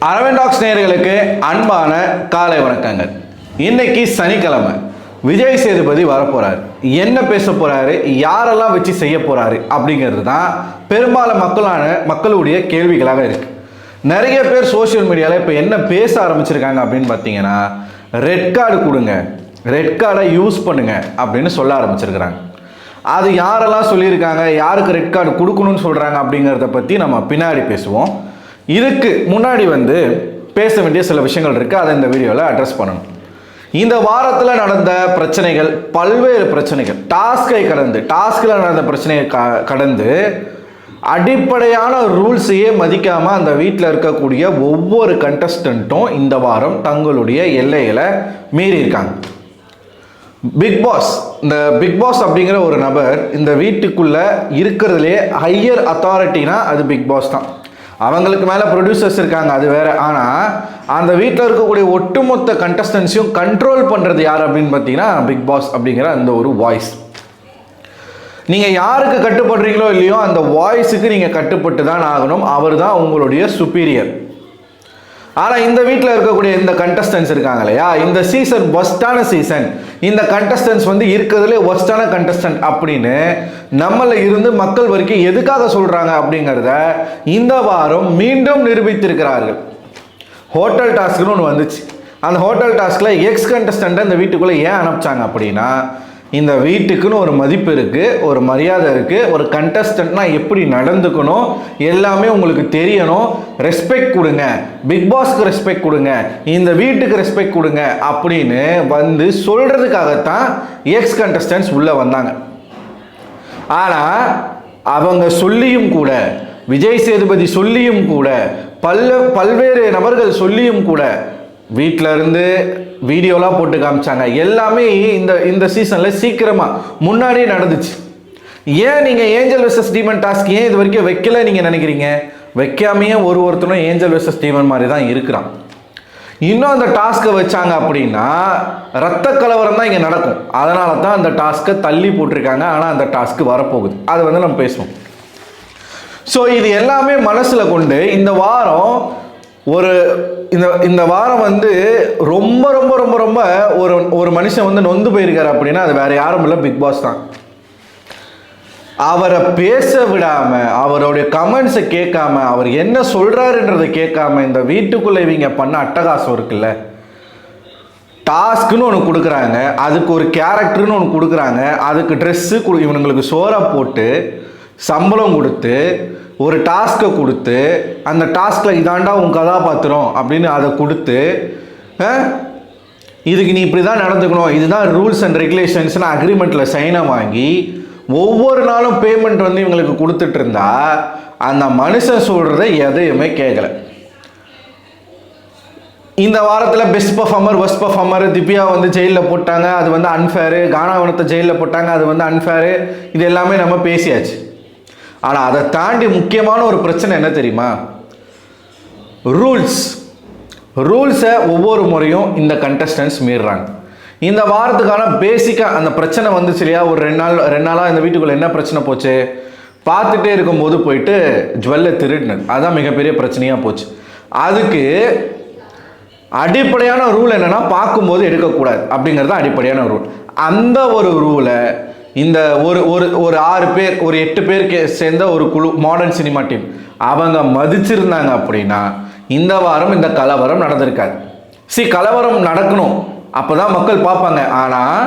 Aravind tax நேயர்களுக்கு அன்பான காலை வணக்கங்கள். இன்னைக்கு சனிக்கிழமை. விஜய் சேதுபதி வரப்போறாரு. என்ன பேச போறாரு, யாரெல்லாம் வச்சு செய்ய போறாரு அப்படிங்கிறது தான் பெரும்பாலும் மக்களுடைய கேள்விகளாக இருக்கு. நிறைய பேர் சோசியல் மீடியாவில் இப்போ என்ன பேச ஆரம்பிச்சிருக்காங்க அப்படின்னு பார்த்தீங்கன்னா, ரெட் கார்டு கொடுங்க, ரெட் கார்டை யூஸ் பண்ணுங்க அப்படின்னு சொல்ல ஆரம்பிச்சிருக்கிறாங்க. அது யாரெல்லாம் சொல்லியிருக்காங்க, யாருக்கு ரெட் கார்டு கொடுக்கணும்னு சொல்கிறாங்க அப்படிங்கிறத பற்றி நம்ம பின்னாடி பேசுவோம். இதுக்கு முன்னாடி பேச வேண்டிய சில விஷயங்கள் இருக்குது, அதை இந்த வீடியோவில் அட்ரஸ் பண்ணணும். இந்த வாரத்தில் நடந்த பிரச்சனைகள், பல்வேறு பிரச்சனைகள், டாஸ்கில் நடந்த பிரச்சனையை கடந்து அடிப்படையான ரூல்ஸையே மதிக்காமல் அந்த வீட்டில் இருக்கக்கூடிய ஒவ்வொரு கண்டஸ்டண்ட்டும் இந்த வாரம் தங்களுடைய எல்லைகளை மீறி இருக்காங்க. இந்த பிக் பாஸ் அப்படிங்கிற ஒரு நபர் இந்த வீட்டுக்குள்ளே இருக்கிறதுலே ஹையர் அத்தாரிட்டினா அது பிக் பாஸ் தான். அவங்களுக்கு மேலே ப்ரொடியூசர்ஸ் இருக்காங்க, அது வேற. ஆனால் அந்த வீட்டில் இருக்கக்கூடிய ஒட்டுமொத்த கண்டஸ்டன்ஸையும் கண்ட்ரோல் பண்ணுறது யார் அப்படின்னு பார்த்தீங்கன்னா பிக் பாஸ் அப்படிங்கிற அந்த ஒரு வாய்ஸ். நீங்கள் யாருக்கு கட்டுப்படுறீங்களோ இல்லையோ அந்த வாய்ஸுக்கு நீங்கள் கட்டுப்பட்டு தான் ஆகணும். அவர் தான் உங்களுடைய சுப்பீரியர். ஆனால் இந்த வீட்டில் இருக்கக்கூடிய இந்த கண்டஸ்டன்ஸ் இருக்காங்க இல்லையா, இந்த சீசன் ஒஸ்டான சீசன், இந்த கண்டஸ்டன்ஸ் இருக்கிறதுலே ஒஸ்டான கண்டஸ்டன்ட் அப்படின்னு நம்மள இருந்து மக்கள் வரைக்கும் எதுக்காக சொல்கிறாங்க அப்படிங்கிறத இந்த வாரம் மீண்டும் நிரூபித்திருக்கிறார்கள். ஹோட்டல் டாஸ்க்னு ஒன்று வந்துச்சு. அந்த ஹோட்டல் டாஸ்கில் எக்ஸ் கண்டஸ்டண்ட்டை இந்த வீட்டுக்குள்ளே ஏன் அனுப்பிச்சாங்க அப்படின்னா, இந்த வீட்டுக்குன்னு ஒரு மதிப்பு இருக்குது, ஒரு மரியாதை இருக்குது, ஒரு கண்டஸ்டன்ட்னா எப்படி நடந்துக்கணும் எல்லாமே உங்களுக்கு தெரியணும். ரெஸ்பெக்ட் கொடுங்க, பிக் பாஸ்க்கு ரெஸ்பெக்ட் கொடுங்க, இந்த வீட்டுக்கு ரெஸ்பெக்ட் கொடுங்க அப்படின்னு சொல்கிறதுக்காகத்தான் எக்ஸ் கண்டஸ்டன்ட்ஸ் உள்ளே வந்தாங்க. ஆனால் அவங்க சொல்லியும் கூட, விஜய் சேதுபதி சொல்லியும் கூட, பல்வேறு நபர்கள் சொல்லியும் கூட வீட்டில் இருந்து வீடியோலாம் போட்டு காமிச்சாங்க. எல்லாமே இந்த சீசனில் சீக்கிரமாக முன்னாடியே நடந்துச்சு. ஏன் நீங்கள் ஏஞ்சல் வெர்சஸ் டீமன் டாஸ்க் ஏன் இது வரைக்கும் வைக்கல நீங்கள் நினைக்கிறீங்க? வைக்காமையே ஒருத்தனும் ஏஞ்சல் வெர்சஸ் டீமன் மாதிரி தான் இருக்கிறான். இன்னும் அந்த டாஸ்க்கை வச்சாங்க அப்படின்னா ரத்த கலவரம் தான் இங்கே நடக்கும். அதனால தான் அந்த டாஸ்க்கை தள்ளி போட்டிருக்காங்க. ஆனால் அந்த டாஸ்க்கு வரப்போகுது, அதை நம்ம பேசுவோம். ஸோ இது எல்லாமே மனசில் கொண்டு இந்த வாரம் இந்த வாரம் ரொம்ப ரொம்ப ரொம்ப ரொம்ப ஒரு மனுஷன் நொந்து போயிருக்காரு அப்படின்னா அது வேற யாரும் இல்லை, பிக் பாஸ் தான். அவரை பேச விடாம, அவருடைய கமெண்ட்ஸை கேட்காம, அவர் என்ன சொல்றாருன்றதை கேட்காம இந்த வீட்டுக்குள்ள இவங்க பண்ண அட்டகாசம் இருக்குல்ல. டாஸ்க்குன்னு ஒன்று கொடுக்குறாங்க, அதுக்கு ஒரு கேரக்டர்னு ஒன்று கொடுக்குறாங்க, அதுக்கு ட்ரெஸ்ஸு இவனுங்களுக்கு சோறா போட்டு சம்பளம் கொடுத்து ஒரு டாஸ்க்கை கொடுத்து அந்த டாஸ்கில் இதாண்டா உன் கதாபாத்திரம் அப்படின்னு அதை கொடுத்து இதுக்கு நீ இப்படி தான் நடந்துக்கணும், இதுதான் ரூல்ஸ் அண்ட் ரெகுலேஷன்ஸ்னு அக்ரிமெண்ட்டில் சைனை வாங்கி ஒவ்வொரு நாளும் பேமெண்ட் இவங்களுக்கு கொடுத்துட்டு இருந்தா அந்த மனுஷன் சொல்கிறத எதையுமே கேட்கல. இந்த வாரத்தில் best performer, worst performer, Divya ஜெயிலில் போட்டாங்க, அது அன்ஃபேரு. கானாவனத்தை ஜெயிலில் போட்டாங்க, அது அன்ஃபேரு. இது எல்லாமே நம்ம பேசியாச்சு. ஆனால் அதை தாண்டி முக்கியமான ஒரு பிரச்சனை என்ன தெரியுமா? ரூல்ஸை ஒவ்வொரு முறையும் இந்த கண்டஸ்டன்ஸ் மீறுறாங்க. இந்த வாரத்துக்கான பேசிக்காக அந்த பிரச்சனை வந்துச்சு இல்லையா, ஒரு ரெண்டு நாளாக இந்த வீட்டுக்குள்ளே என்ன பிரச்சனை போச்சு, பார்த்துட்டே இருக்கும்போது போயிட்டு ஜுவல்லை திருடினது, அதுதான் மிகப்பெரிய பிரச்சனையாக போச்சு. அதுக்கு அடிப்படையான ரூல் என்னென்னா பார்க்கும்போது எடுக்கக்கூடாது அப்படிங்கிறது அடிப்படையான ரூல். அந்த ஒரு ரூலை இந்த ஒரு 6 பேர், ஒரு 8 பேருக்கு சேர்ந்த ஒரு குழு, மாடர்ன் சினிமா டீம், அவங்க மதிச்சிருந்தாங்க அப்படின்னா இந்த வாரம் இந்த கலவரம் நடந்திருக்காது. கலவரம் நடக்கணும், அப்போதான் மக்கள் பார்ப்பாங்க. ஆனால்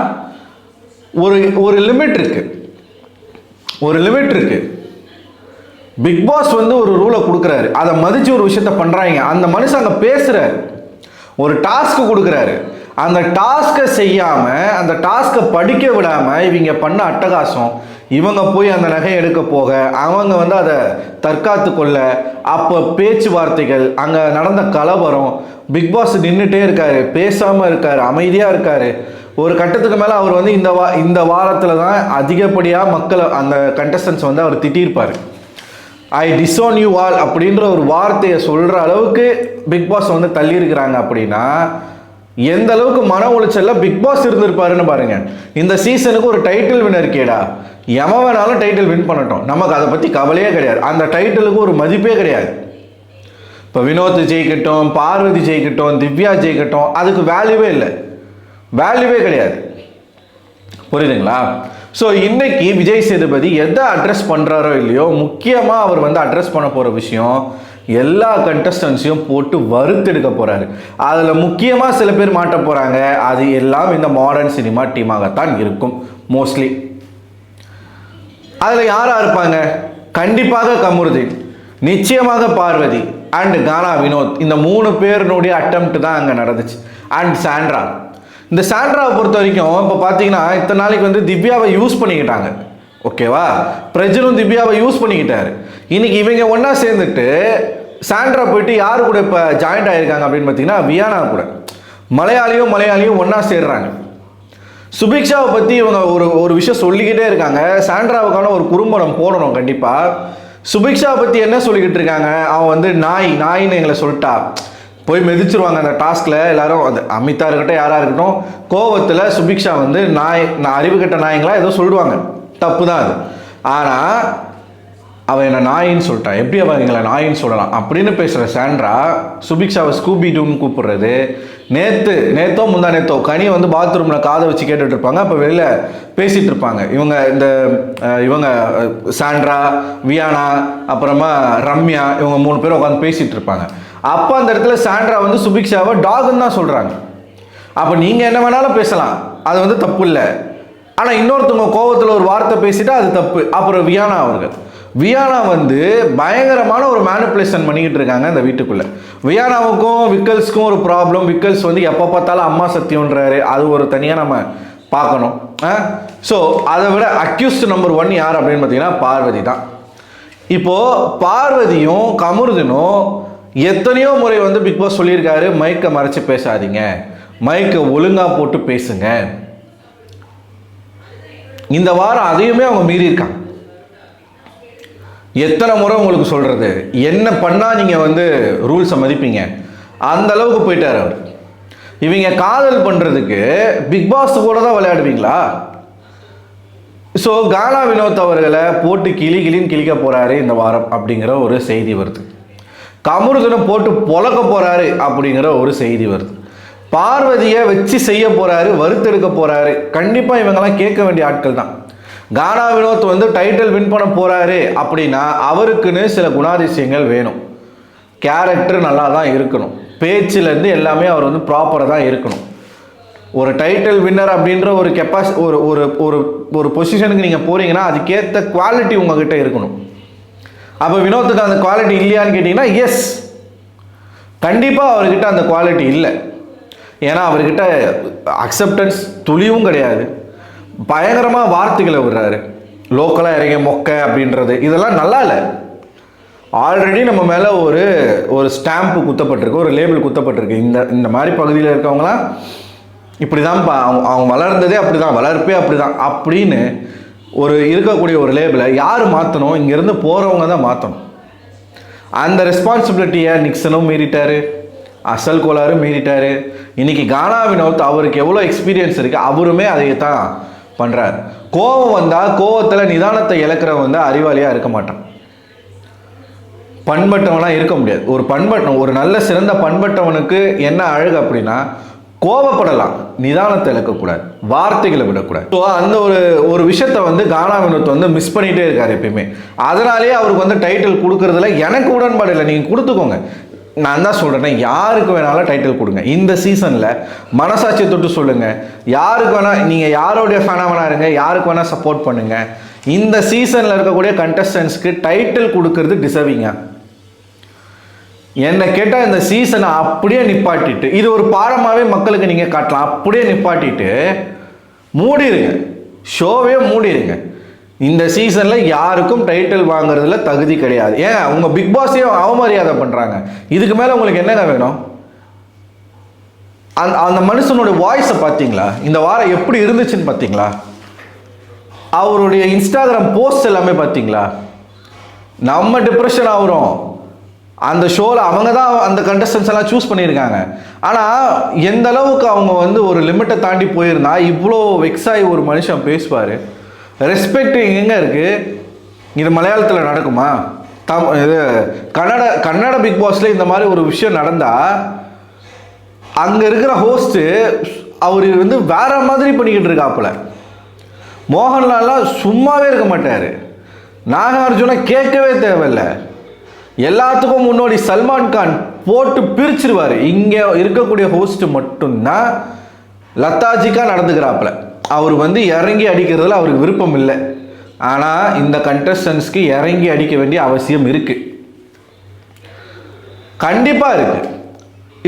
ஒரு லிமிட் இருக்கு. பிக் பாஸ் ஒரு ரூலை கொடுக்குறாரு, அதை மதிச்சு ஒரு விஷயத்த பண்றாங்க. அந்த மனுஷன் அங்கே பேசுறாரு, ஒரு டாஸ்க் கொடுக்குறாரு, அந்த டாஸ்கை செய்யாம, அந்த டாஸ்கை படிக்க விடாம இவங்க பண்ண அட்டகாசம். இவங்க போய் அந்த நகையை எடுக்க போக, அவங்க அதை தற்காத்து கொள்ள, அப்போ பேச்சுவார்த்தைகள், அங்கே நடந்த கலவரம். பிக் பாஸ் நின்றுட்டே இருக்காரு, பேசாமல் இருக்காரு, அமைதியாக இருக்காரு. ஒரு கட்டத்துக்கு மேலே அவர் இந்த வாரத்தில் தான் அதிகப்படியாக மக்களை, அந்த கண்டஸ்டன்ஸ் அவர் திட்டியிருப்பார். ஐ டிசோன் யூ ஆல் அப்படின்ற ஒரு வார்த்தையை சொல்கிற அளவுக்கு பிக் பாஸ் தள்ளி இருக்கிறாங்க. அப்படின்னா எந்த அளவுக்கு மன உளைச்சல்ல பிக் பாஸ் இருந்திருப்பாருன்னு பாருங்க. இந்த சீசனுக்கு ஒரு டைட்டில் வினர் கேடா, எவன் வேணாலும் டைட்டில் வின் பண்ணட்டும், நமக்கு அதை பற்றி கவலையே கிடையாது. அந்த டைட்டிலுக்கு ஒரு மதிப்பே கிடையாது. இப்போ வினோத் ஜெயிக்கட்டும், பார்வதி ஜெயிக்கட்டும், திவ்யா ஜெயிக்கட்டும், அதுக்கு வேல்யூவே இல்லை, வேல்யூவே கிடையாது. புரியுதுங்களா? ஸோ இன்னைக்கு விஜய் சேதுபதி எதை அட்ரஸ் பண்ணுறாரோ இல்லையோ, முக்கியமாக அவர் வந்து அட்ரஸ் பண்ண போகிற விஷயம் எல்லா கண்டஸ்டன்ஸையும் போட்டு வறுத்தெடுக்க போகிறாரு. அதில் முக்கியமாக சில பேர் மாட்ட போகிறாங்க. அது எல்லாம் இந்த மாடர்ன் சினிமா டீமாகத்தான் இருக்கும் மோஸ்ட்லி. அதில் யாராக இருப்பாங்க? கண்டிப்பாக கமருதீன், நிச்சயமாக பார்வதி அண்ட் கானா வினோத். இந்த 3 பேருனுடைய அட்டெம்ப்ட் தான் அங்கே நடந்துச்சு. And Sandra. இந்த சாண்ட்ராவை பொறுத்த வரைக்கும் இப்போ பார்த்தீங்கன்னா இத்தனை நாளைக்கு வந்து திவ்யாவை யூஸ் பண்ணிக்கிட்டாங்க. ஓகேவா? பிரஜனும் திவ்யாவை யூஸ் பண்ணிக்கிட்டாரு. இன்னைக்கு இவங்க ஒன்றா சேர்ந்துட்டு சாண்ட்ரா போயிட்டு யாரு கூட இப்போ ஜாயிண்ட் ஆகிருக்காங்க அப்படின்னு பார்த்தீங்கன்னா வியானா கூட. மலையாளியும் ஒன்றா சேர்றாங்க. சுபிக்ஷாவை பற்றி இவங்க ஒரு விஷயம் சொல்லிக்கிட்டே இருக்காங்க. சாண்ட்ராவுக்கான ஒரு குறும்படம் போடணும் கண்டிப்பாக. சுபிக்ஷாவை பற்றி என்ன சொல்லிக்கிட்டு இருக்காங்க? அவன் வந்து நாயின்னு எங்களை சொல்லிட்டா, போய் மிதிச்சிருவாங்க அந்த டாஸ்கில் எல்லாரும். அது அமிதா இருக்கட்டும், யாராக இருக்கட்டும், கோவத்தில் சுபிக்ஷா வந்து அறிவு கட்ட நாய்ங்களா ஏதோ சொல்லுவாங்க. தப்பு தான் அது. ஆனால் அவன் என்ன நாயின்னு சொல்லிட்டான், எப்படி அவன் எங்களை நாயின்னு சொல்லலாம் அப்படின்னு பேசுகிற சாண்ட்ரா சுபிக்ஷாவை ஸ்கூபி டூன்னு கூப்பிடுறது. நேத்தோ முந்தா நேத்தோ கனி வந்து பாத்ரூமில் காதை வச்சு கேட்டுட்டு இருப்பாங்க. அப்போ வெளியில் பேசிகிட்டு இருப்பாங்க இவங்க சாண்ட்ரா, வியானா, அப்புறமா ரம்யா, இவங்க 3 பேரும் உட்காந்து பேசிகிட்டு இருப்பாங்க. அப்போ அந்த இடத்துல சாண்ட்ரா வந்து சுபிக்ஷாவை டாகுன்னு தான் சொல்கிறாங்க. அப்போ நீங்கள் என்ன வேணாலும் பேசலாம், அது வந்து தப்பு இல்லை. ஆனால் இன்னொருத்தவங்க கோவத்தில் ஒரு வார்த்தை பேசிட்டா அது தப்பு. அப்புறம் வியானா வந்து பயங்கரமான ஒரு மேனிப்புலேஷன் பண்ணிக்கிட்டு இருக்காங்க இந்த வீட்டுக்குள்ளே. வியானாவுக்கும் விக்கல்ஸ்க்கும் ஒரு ப்ராப்ளம். விக்கல்ஸ் வந்து எப்போ பார்த்தாலும் அம்மா சத்தியம்ன்றாரு. அது ஒரு தனியாக நம்ம பார்க்கணும். ஸோ அதை விட அக்யூஸ்ட் நம்பர் 1 யார் அப்படின்னு பார்த்தீங்கன்னா பார்வதி தான். இப்போது பார்வதியும் கமருதனும் எத்தனையோ முறை வந்து பிக் பாஸ் சொல்லியிருக்காரு, மைக்கை மறைச்சு பேசாதீங்க, மைக்கை ஒழுங்காக போட்டு பேசுங்க. இந்த வாரம் அதையுமே அவங்க மீறியிருக்காங்க. எத்தனை முறை உங்களுக்கு சொல்கிறது, என்ன பண்ணால் நீங்கள் வந்து ரூல்ஸை மதிப்பீங்க, அந்த அளவுக்கு போயிட்டார் அவர். இவங்க காதல் பண்ணுறதுக்கு பிக் பாஸ் கூட தான் விளையாடுவீங்களா? ஸோ கானா வினோத் அவர்களை போட்டு கிளின்னு கிளிக்க போகிறாரு இந்த வாரம் அப்படிங்கிற ஒரு செய்தி வருது. கமருதனை போட்டு பொழக்க போகிறாரு அப்படிங்கிற ஒரு செய்தி வருது. பார்வதியை வச்சு செய்ய போகிறாரு, வறுத்தெடுக்க போகிறாரு. கண்டிப்பாக இவங்கெல்லாம் கேட்க வேண்டிய ஆட்கள் தான். கானா வினோத் வந்து டைட்டில் வின் பண்ண போகிறாரு அப்படின்னா அவருக்குன்னு சில குணாதிசயங்கள் வேணும். கேரக்டர் நல்லா தான் இருக்கணும், பேச்சிலேருந்து எல்லாமே அவர் வந்து ப்ராப்பராக தான் இருக்கணும். ஒரு டைட்டில் வின்னர் அப்படின்ற ஒரு ஒரு பொசிஷனுக்கு நீங்கள் போகிறீங்கன்னா அதுக்கேற்ற குவாலிட்டி உங்ககிட்ட இருக்கணும். அப்போ வினோத்துக்கு அந்த குவாலிட்டி இல்லையான்னு கேட்டிங்கன்னா எஸ், கண்டிப்பாக அவர்கிட்ட அந்த குவாலிட்டி இல்லை. ஏன்னா அவர்கிட்ட அக்செப்டன்ஸ் துளியும் கிடையாது. பயங்கரமாக வார்த்தைகளை விடுறாரு, லோக்கலாக இறங்க மொக்க அப்படின்றது, இதெல்லாம் நல்லா இல்லை. ஆல்ரெடி நம்ம மேலே ஒரு ஸ்டாம்ப்பு குத்தப்பட்டிருக்கு, ஒரு லேபிள் குத்தப்பட்டிருக்கு. இந்த மாதிரி பகுதியில் இருக்கவங்களாம் இப்படி தான், அவங்க வளர்ந்ததே அப்படி தான், வளர்ப்பே அப்படி தான் அப்படின்னு இருக்கக்கூடிய ஒரு லேபிளை யார் மாற்றணும்? இங்கேருந்து போகிறவங்க தான் மாற்றணும். அந்த ரெஸ்பான்சிபிலிட்டியை நிக்சனும் மீறிட்டார், அசல் கோளாரும் மீறிட்டார். இன்றைக்கி கானா வினோத் அவருக்கு எவ்வளோ எக்ஸ்பீரியன்ஸ் இருக்குது, அவருமே அதை தான் பண்ணுறார். கோபம் வந்தால் கோபத்தில் நிதானத்தை இழக்கிறவன் வந்து அறிவாளியாக இருக்க மாட்டான், பண்பட்டவனாக இருக்க முடியாது. ஒரு நல்ல சிறந்த பண்பட்டவனுக்கு என்ன அழகு அப்படின்னா கோபப்படலாம், நிதானத்தை இழக்கக்கூடாது, வார்த்தைகளை விடக்கூடாது. ஸோ அந்த ஒரு விஷயத்தை வந்து கானா வினோத் வந்து மிஸ் பண்ணிகிட்டே இருக்கார் எப்பயுமே. அதனாலேயே அவருக்கு வந்து டைட்டில் கொடுக்கறதுல எனக்கு உடன்பாடு இல்லை. நீங்கள் கொடுத்துக்கோங்க, நான் தான் சொல்கிறேன், யாருக்கு வேணாலும் டைட்டில் கொடுங்க. இந்த சீசனில் மனசாட்சியை தொட்டு சொல்லுங்கள், யாருக்கு வேணால், நீங்கள் யாரோடைய ஃபேனாக வேணா இருங்க, யாருக்கு வேணால் சப்போர்ட் பண்ணுங்கள். இந்த சீசனில் இருக்கக்கூடிய கண்டஸ்டன்ஸ்க்கு டைட்டில் கொடுக்கறது டிசர்விங்க. என்னை கேட்டால் இந்த சீசனை அப்படியே நிப்பாட்டிட்டு, இது ஒரு பாடமாகவே மக்களுக்கு நீங்கள் காட்டலாம், அப்படியே நிப்பாட்டிட்டு மூடிடுங்க, ஷோவே மூடிடுங்க. இந்த சீசனில் யாருக்கும் டைட்டில் வாங்குறதுல தகுதி கிடையாது. ஏன் உங்கள் பிக் பாஸையே அவமரியாதை பண்ணுறாங்க, இதுக்கு மேலே உங்களுக்கு என்னங்க வேணும்? அந்த மனுஷனுடைய வாய்ஸை பார்த்தீங்களா? இந்த வாரம் எப்படி இருந்துச்சுன்னு பார்த்தீங்களா? அவருடைய இன்ஸ்டாகிராம் போஸ்ட் எல்லாமே பார்த்தீங்களா? நம்ம டிப்ரெஷன் ஆகிறோம். அந்த ஷோவில் அவங்க தான் அந்த கண்டஸ்டன்ஸ் எல்லாம் சூஸ் பண்ணியிருக்காங்க. ஆனால் எந்த அளவுக்கு அவங்க வந்து ஒரு லிமிட்டை தாண்டி போயிருந்தா இவ்வளோ வெக்ஸாகி ஒரு மனுஷன் பேசுவார்? ரெஸ்பெக்ட் எங்கே இருக்குது? இது மலையாளத்தில் நடக்குமா? இது கன்னட பிக் பாஸ்ல இந்த மாதிரி ஒரு விஷயம் நடந்தா அங்க இருக்கிற ஹோஸ்ட் அவர் வந்து வேற மாதிரி பண்ணிக்கிட்டு இருக்காப்புல. மோகன்லால் சும்மாவே இருக்க மாட்டாரு. நாகார்ஜுன கேட்கவே தேவையில்லை. எல்லாத்துக்கும் முன்னாடி சல்மான் கான் போட்டு பிரிச்சிருவாரு. இங்க இருக்கக்கூடிய ஹோஸ்ட் மட்டும்தான் லத்தாஜிக்கா நடந்துக்கிறாப்புல. அவர் வந்து இறங்கி அடிக்கிறதுல அவருக்கு விருப்பம் இல்லை. ஆனால் இந்த கண்டஸ்டன்ஸ்க்கு இறங்கி அடிக்க வேண்டிய அவசியம் இருக்கு, கண்டிப்பாக இருக்கு.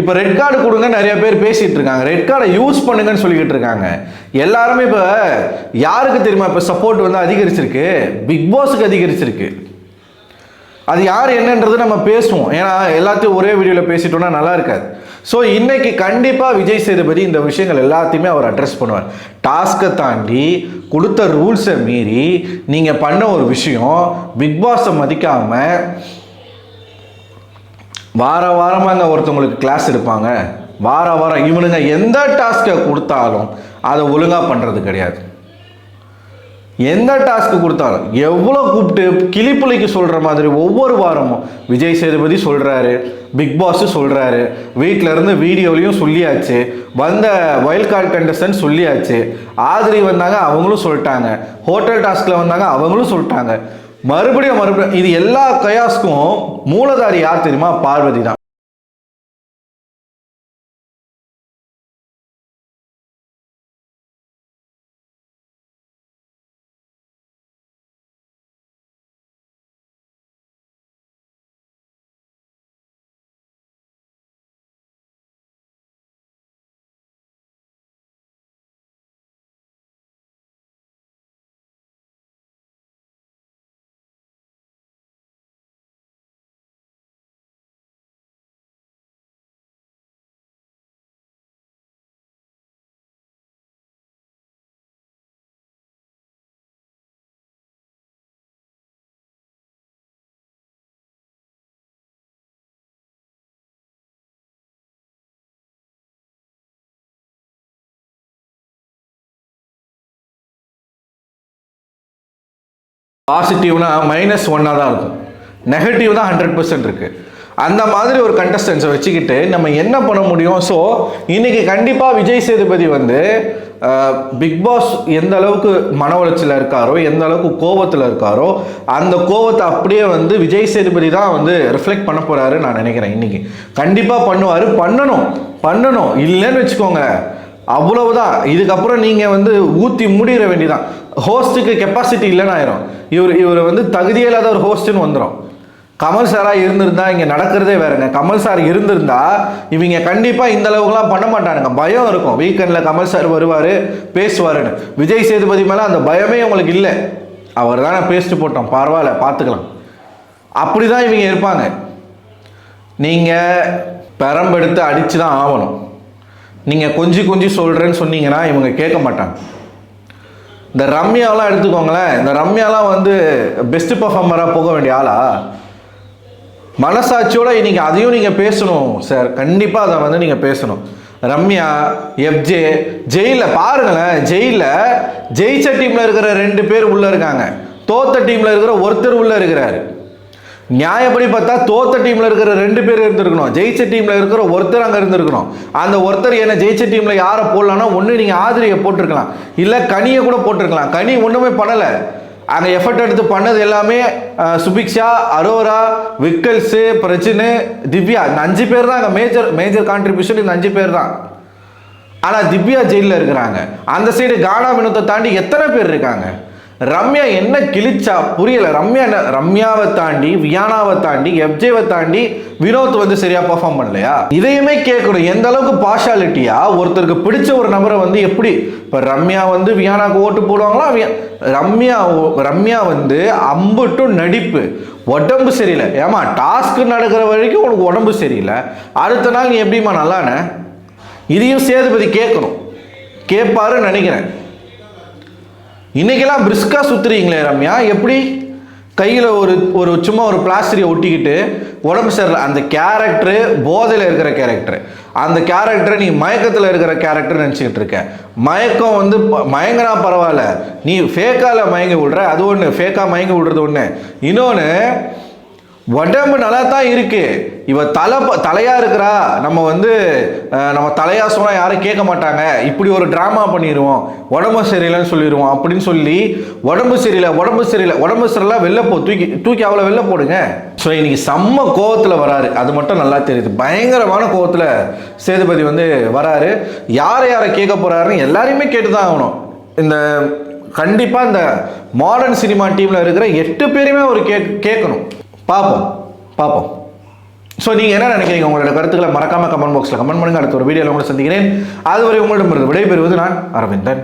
இப்போ ரெட் கார்டு கொடுங்க நிறைய பேர் பேசிட்டு இருக்காங்க. ரெட் கார்டை யூஸ் பண்ணுங்கன்னு சொல்லிக்கிட்டு இருக்காங்க எல்லாருமே. இப்போ யாருக்கு தெரியுமா இப்போ சப்போர்ட் வந்து அதிகரிச்சிருக்கு? பிக் பாஸுக்கு அதிகரிச்சிருக்கு. அது யார் என்னன்றது நம்ம பேசுவோம். ஏன்னா எல்லாத்தையும் ஒரே வீடியோவில் பேசிட்டோம்னா நல்லா இருக்காது. ஸோ இன்னைக்கு கண்டிப்பாக விஜய் சேதுபதி இந்த விஷயங்கள் எல்லாத்தையுமே அவர் அட்ரஸ் பண்ணுவார். டாஸ்கை தாண்டி கொடுத்த ரூல்ஸை மீறி நீங்கள் பண்ண ஒரு விஷயம், பிக் பாஸை மதிக்காமல் வாரமாக ஒருத்தவங்களுக்கு கிளாஸ் எடுப்பாங்க. வாரம் இவனுங்க எந்த டாஸ்கை கொடுத்தாலும் அதை ஒழுங்காக பண்ணுறது கிடையாது. எந்த டாஸ்க்கு கொடுத்தாலும் எவ்வளோ கூப்பிட்டு கிளிப்புலிக்கு சொல்கிற மாதிரி ஒவ்வொரு வாரமும் விஜய் சேதுபதி சொல்கிறாரு, பிக் பாஸ் சொல்கிறாரு, வீட்டில் இருந்து வீடியோலையும் சொல்லியாச்சு, வந்த வைல்ட் கார்டு கண்டஸ்டன்ட் சொல்லியாச்சு, ஆதிரி வந்தாங்க அவங்களும் சொல்லிட்டாங்க, ஹோட்டல் டாஸ்கில் வந்தாங்க அவங்களும் சொல்லிட்டாங்க. மறுபடியும் இது எல்லா கயாஸ்க்கும் மூலதாரி யார் தெரியுமா? பார்வதி தான். பாசிட்டிவ்னா -1 தான் இருக்கும், நெகட்டிவ் தான் 100% இருக்கு. அந்த மாதிரி ஒரு கண்டஸ்டன்ஸை வச்சுக்கிட்டு நம்ம என்ன பண்ண முடியும்? ஸோ இன்னைக்கு கண்டிப்பாக விஜய் சேதுபதி வந்து பிக் பாஸ் எந்த அளவுக்கு மன உளைச்சலில் இருக்காரோ, எந்த அளவுக்கு கோபத்தில் இருக்காரோ, அந்த கோபத்தை அப்படியே வந்து விஜய் சேதுபதி தான் வந்து ரிஃப்ளெக்ட் பண்ண போறாரு நான் நினைக்கிறேன். இன்னைக்கு கண்டிப்பாக பண்ணுவார். பண்ணணும் இல்லைன்னு வச்சுக்கோங்க, அவ்வளவுதான். இதுக்கப்புறம் நீங்கள் வந்து ஊற்றி மூடிட வேண்டியதான். ஹோஸ்ட்டுக்கு கெப்பாசிட்டி இல்லைன்னு ஆயிரும். இவர் வந்து தகுதியில்லாத ஒரு ஹோஸ்ட்னு வந்துடும். கமல் சாராக இருந்திருந்தா இங்கே நடக்கிறதே வேறுங்க. கமல் சார் இருந்திருந்தா இவங்க கண்டிப்பாக இந்த அளவுக்குலாம் பண்ண மாட்டானுங்க. பயம் இருக்கும். வீக்கெண்டில் கமல் சார் வருவார் பேசுவாருன்னு. விஜய் சேதுபதி மேலே அந்த பயமே உங்களுக்கு இல்லை. அவர் தானே பேசிட்டு போட்டோம், பரவாயில்ல பார்த்துக்கலாம், அப்படி தான் இவங்க இருப்பாங்க. நீங்கள் பெரம்பெடுத்து அடித்து தான் ஆகணும். நீங்கள் கொஞ்சி சொல்கிறேன்னு சொன்னீங்கன்னா இவங்க கேட்க மாட்டாங்க. இந்த ரம்யாவெலாம் எடுத்துக்கோங்களேன். இந்த ரம்யாலாம் வந்து பெஸ்ட் பர்ஃபார்மராக போக வேண்டிய ஆளா? மனசாட்சியோட இன்னைக்கு அதையும் நீங்கள் பேசணும் சார். கண்டிப்பாக அதை வந்து நீங்கள் பேசணும். ரம்யா, எஃப்ஜே ஜெயிலில் பாருங்களேன். ஜெயிலில் ஜெயிச்ச டீமில் இருக்கிற 2 பேர் உள்ளே இருக்காங்க, தோத்த டீமில் இருக்கிற ஒருத்தர் உள்ளே இருக்கிறாரு. நியாயப்படி பார்த்தா தோத்த டீமில் இருக்கிற 2 பேர் இருந்திருக்கணும், ஜெயிச்ச டீமில் இருக்கிற ஒருத்தர் அங்கே இருந்திருக்கணும். அந்த ஒருத்தர் என்ன ஜெயிச்ச டீமில் யாரை போடலான்னா, ஒன்று நீங்கள் ஆதிரியை போட்டிருக்கலாம், இல்லை கனியை கூட போட்டிருக்கலாம். கனி ஒன்றுமே பண்ணலை. அங்கே எஃபர்ட் எடுத்து பண்ணது எல்லாமே சுபிக்ஷா, அரோரா, விக்கல்ஸு, பிரச்சினு, திவ்யா, இந்த 5 பேர் தான் அங்கே மேஜர் கான்ட்ரிபியூஷன். இந்த 5 பேர் தான். ஆனால் திவ்யா ஜெயிலில் இருக்கிறாங்க. அந்த சைடு கானா வினோத்தை தாண்டி எத்தனை பேர் இருக்காங்க? ரம்யா என்ன கிழிச்சா புரியல. ரம்யாவை தாண்டி, வியானாவை தாண்டி, எஃப்ஜேவை தாண்டி வினோத் வந்து சரியா பெர்ஃபார்ம் பண்ணலையா? இதையுமே கேட்கணும். எந்த அளவுக்கு பார்ஷாலிட்டியா ஒருத்தருக்கு பிடிச்ச ஒரு நபரை வந்து எப்படி இப்போ ரம்யா வந்து வியானாக்கு ஓட்டு போடுவாங்களா? ரம்யா வந்து அம்புட்டும் நடிப்பு, உடம்பு சரியில்லை. ஏமா டாஸ்க் நடக்கிற வரைக்கும் உனக்கு உடம்பு சரியில்லை, அடுத்த நாள் நீ எப்படிமா நல்லான? இதையும் சேதுபதி கேட்கணும், கேட்பாருன்னு நினைக்கிறேன். இன்னைக்கெல்லாம் பிரிஸ்கா சுத்துறீங்களே ரம்யா, எப்படி கையில் ஒரு சும்மா ஒரு பிளாஸ்டரியை ஒட்டிக்கிட்டு உடம்பு சரியில்லை? அந்த கேரக்டரு போதையில் இருக்கிற கேரக்டர், அந்த கேரக்டரை நீ மயக்கத்தில் இருக்கிற கேரக்டர் நினச்சிக்கிட்டு இருக்க. மயக்கம் வந்து மயங்கினா பரவாயில்ல, நீ ஃபேக்கால மயங்கி விடுற, அது ஒன்று. ஃபேக்காக மயங்கி விடுறது ஒன்று. இன்னொன்று, உடம்பு நல்லா தான் இருக்கு, இவ தலையா இருக்கிறா, நம்ம தலையா சொன்னா யாரும் கேட்க மாட்டாங்க, இப்படி ஒரு டிராமா பண்ணிடுவோம், உடம்பு சரியில்லைன்னு சொல்லிடுவோம் அப்படின்னு சொல்லி உடம்பு சரியில்லை வெளில தூக்கி அவளை வெளில போடுங்க. ஸோ இன்னைக்கு செம்ம கோவத்தில் வராரு, அது மட்டும் நல்லா தெரியுது. பயங்கரமான கோவத்தில் சேதுபதி வராரு. யாரை கேட்க போறாருன்னு எல்லாரையுமே கேட்டுதான் ஆகணும். கண்டிப்பாக இந்த மாடர்ன் சினிமா டீமில் இருக்கிற 8 பேருமே ஒரு கேட்கணும். பார்ப்போம். ஸோ நீங்கள் என்ன நினைக்கிறீங்க? உங்களோட கருத்துக்களை மறக்காமல் கமெண்ட் பாக்ஸில் கமெண்ட் பண்ணுங்க. அடுத்த ஒரு வீடியோவில் உங்களை சந்திக்கிறேன். அதுவரை உங்களிடமிருந்து விடைபெறுவது நான் அரவிந்தன்.